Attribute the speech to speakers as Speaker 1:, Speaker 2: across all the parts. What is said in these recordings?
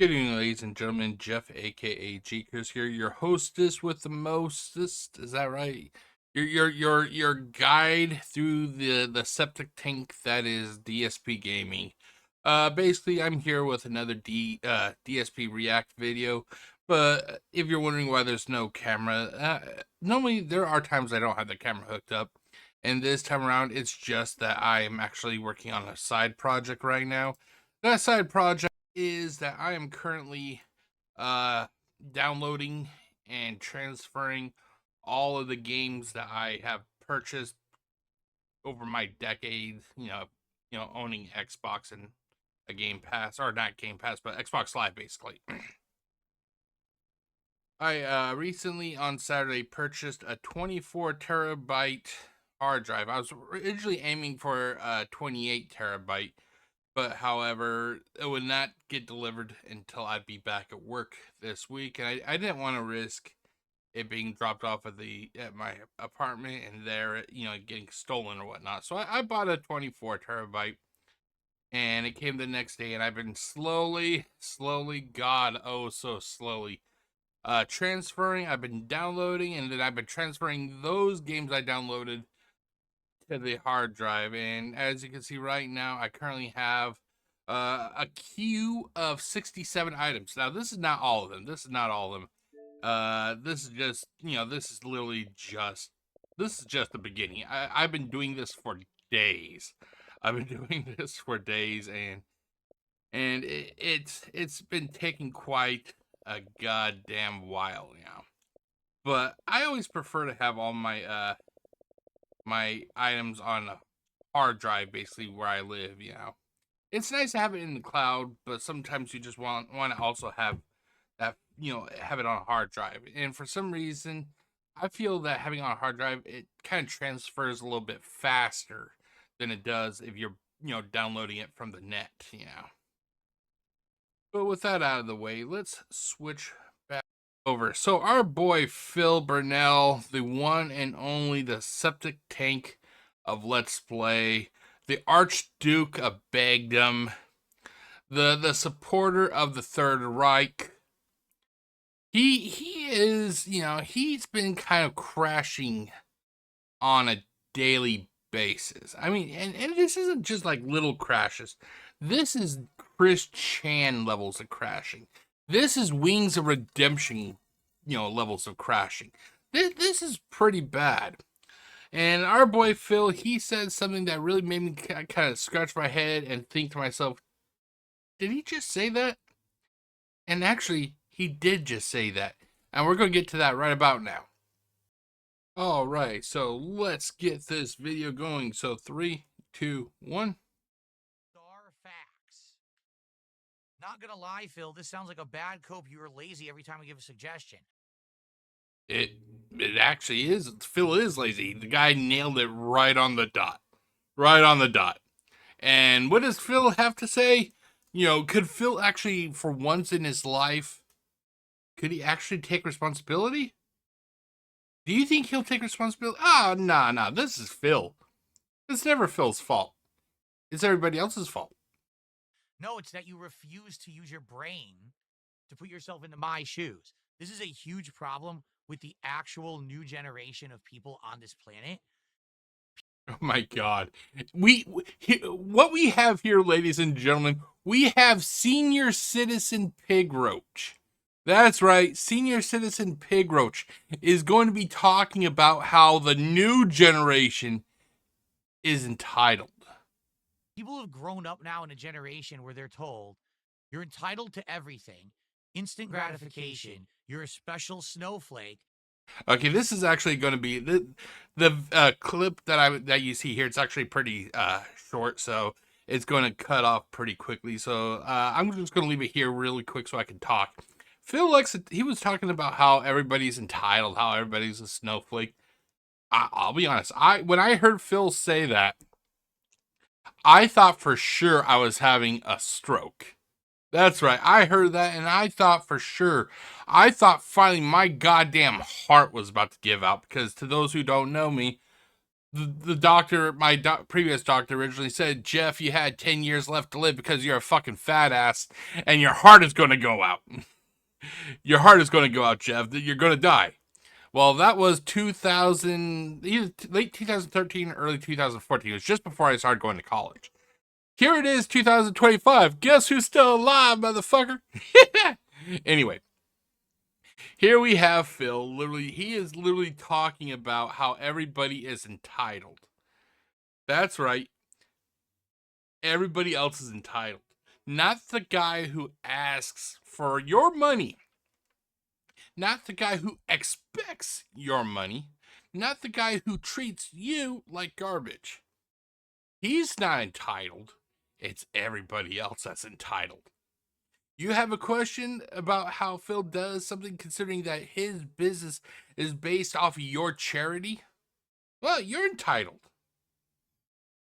Speaker 1: Good evening, ladies and gentlemen. Jeff, aka GCurse here, your hostess with the mostest. Is that right? Your guide through the septic tank that is DSP Gaming. Basically, I'm here with another DSP React video. But if you're wondering why there's no camera, normally there are times I don't have the camera hooked up, and this time around it's just that I am actually working on a side project right now. That side project is that I am currently uh downloading and transferring all of the games that I have purchased over my decades, owning Xbox and a Game Pass, or not Game Pass, but Xbox Live basically. I recently on Saturday purchased a 24 terabyte hard drive. I was originally aiming for a 28 terabyte, but however, it would not get delivered until I'd be back at work this week, and I didn't want to risk it being dropped off at my apartment and there, getting stolen or whatnot. So I bought a 24 terabyte, and it came the next day, and I've been slowly, God, oh so slowly, transferring. I've been downloading, and then I've been transferring those games I downloaded to the hard drive. And as you can see right now, I currently have a queue of 67 items. Now, this is not all of them. This is not all of them. This is just, this is literally just, this is just the beginning. I've been doing this for days. I've been doing this for days, and it's been taking quite a goddamn while now. But I always prefer to have all my my items on a hard drive, basically where I live. It's nice to have it in the cloud, but sometimes you just want to also have that, have it on a hard drive. And for some reason, I feel that having on a hard drive, it kind of transfers a little bit faster than it does if you're, downloading it from the net. But with that out of the way, let's switch back over. So our boy Phil Burnell, the one and only, the septic tank of Let's Play, the Archduke of Bagdom, the supporter of the Third Reich. He is, he's been kind of crashing on a daily basis. I mean, and this isn't just like little crashes. This is Chris Chan levels of crashing. This is Wings of Redemption, levels of crashing. This is pretty bad. And our boy Phil, he said something that really made me kind of scratch my head and think to myself, did he just say that? And actually, he did just say that. And we're going to get to that right about now. Alright, so let's get this video going. So 3, 2, 1.
Speaker 2: Star facts. Not gonna lie, Phil, this sounds like a bad cope. You were lazy every time we give a suggestion.
Speaker 1: It actually is. Phil is lazy. The guy nailed it right on the dot. Right on the dot. And what does Phil have to say? Could Phil actually, for once in his life, could he actually take responsibility? Do you think he'll take responsibility? Nah. This is Phil. It's never Phil's fault. It's everybody else's fault.
Speaker 2: No, it's that you refuse to use your brain to put yourself into my shoes. This is a huge problem with the actual new generation of people on this planet.
Speaker 1: Oh my God. What we have here, ladies and gentlemen, we have Senior Citizen Pig Roach. That's right, Senior Citizen Pig Roach is going to be talking about how the new generation is entitled.
Speaker 2: People have grown up now in a generation where they're told you're entitled to everything, instant gratification, you're a special snowflake.
Speaker 1: Okay, this is actually going to be the clip that you see here. It's actually pretty short, so it's going to cut off pretty quickly. So I'm just going to leave it here really quick so I can talk. Phil he was talking about how everybody's entitled, how everybody's a snowflake. I'll be honest. When I heard Phil say that, I thought for sure I was having a stroke. That's right. I heard that and I thought for sure. I thought finally my goddamn heart was about to give out, because to those who don't know me, the doctor, my previous doctor, originally said, Jeff, you had 10 years left to live because you're a fucking fat ass and your heart is going to go out. Your heart is going to go out, Jeff. You're going to die. Well, that was 2000, either late 2013 or early 2014. It was just before I started going to college. Here it is, 2025. Guess who's still alive, motherfucker? Anyway, here we have Phil. Literally, he is literally talking about how everybody is entitled. That's right. Everybody else is entitled. Not the guy who asks for your money. Not the guy who expects your money. Not the guy who treats you like garbage. He's not entitled. It's everybody else that's entitled. You have a question about how Phil does something considering that his business is based off of your charity? Well, you're entitled.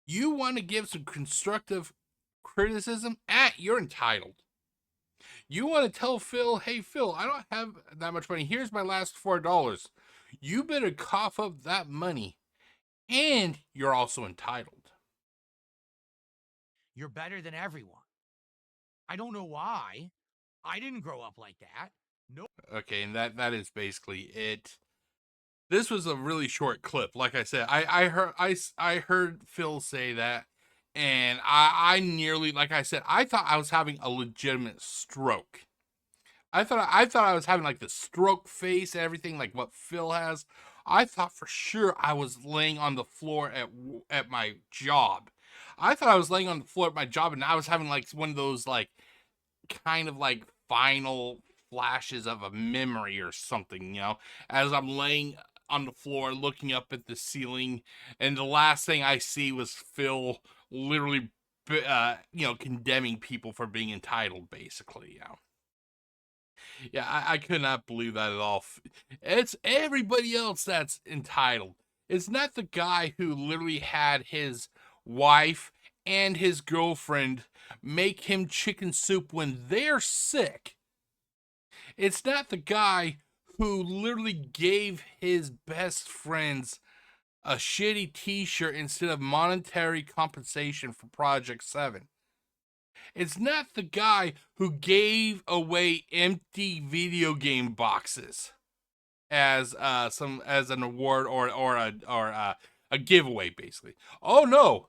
Speaker 1: You want to give some constructive criticism? You're entitled. You want to tell Phil, hey, Phil, I don't have that much money. Here's my last $4. You better cough up that money, and you're also entitled.
Speaker 2: You're better than everyone. I don't know why. I didn't grow up like that. No.
Speaker 1: Okay, and that is basically it. This was a really short clip. Like I said, I heard Phil say that, and I nearly, like I said, I thought I was having a legitimate stroke. I thought I was having like the stroke face and everything, like what Phil has. I thought for sure I was laying on the floor at my job. I thought I was laying on the floor at my job, and I was having like one of those like kind of like final flashes of a memory or something, as I'm laying on the floor looking up at the ceiling, and the last thing I see was Phil literally condemning people for being entitled, basically. Yeah, I could not believe that at all. It's everybody else that's entitled. It's not the guy who literally had his wife and his girlfriend make him chicken soup when they're sick. It's not the guy who literally gave his best friends a shitty t-shirt instead of monetary compensation for Project 7. It's not the guy who gave away empty video game boxes as an award or a giveaway, basically. Oh no,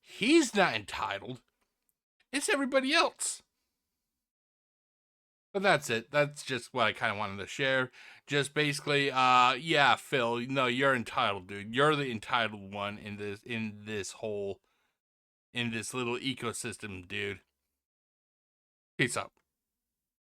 Speaker 1: he's not entitled. It's everybody else. But that's it. That's just what I kind of wanted to share. Just basically, yeah, Phil, no, you're entitled, dude. You're the entitled one in this little ecosystem, dude. Peace out.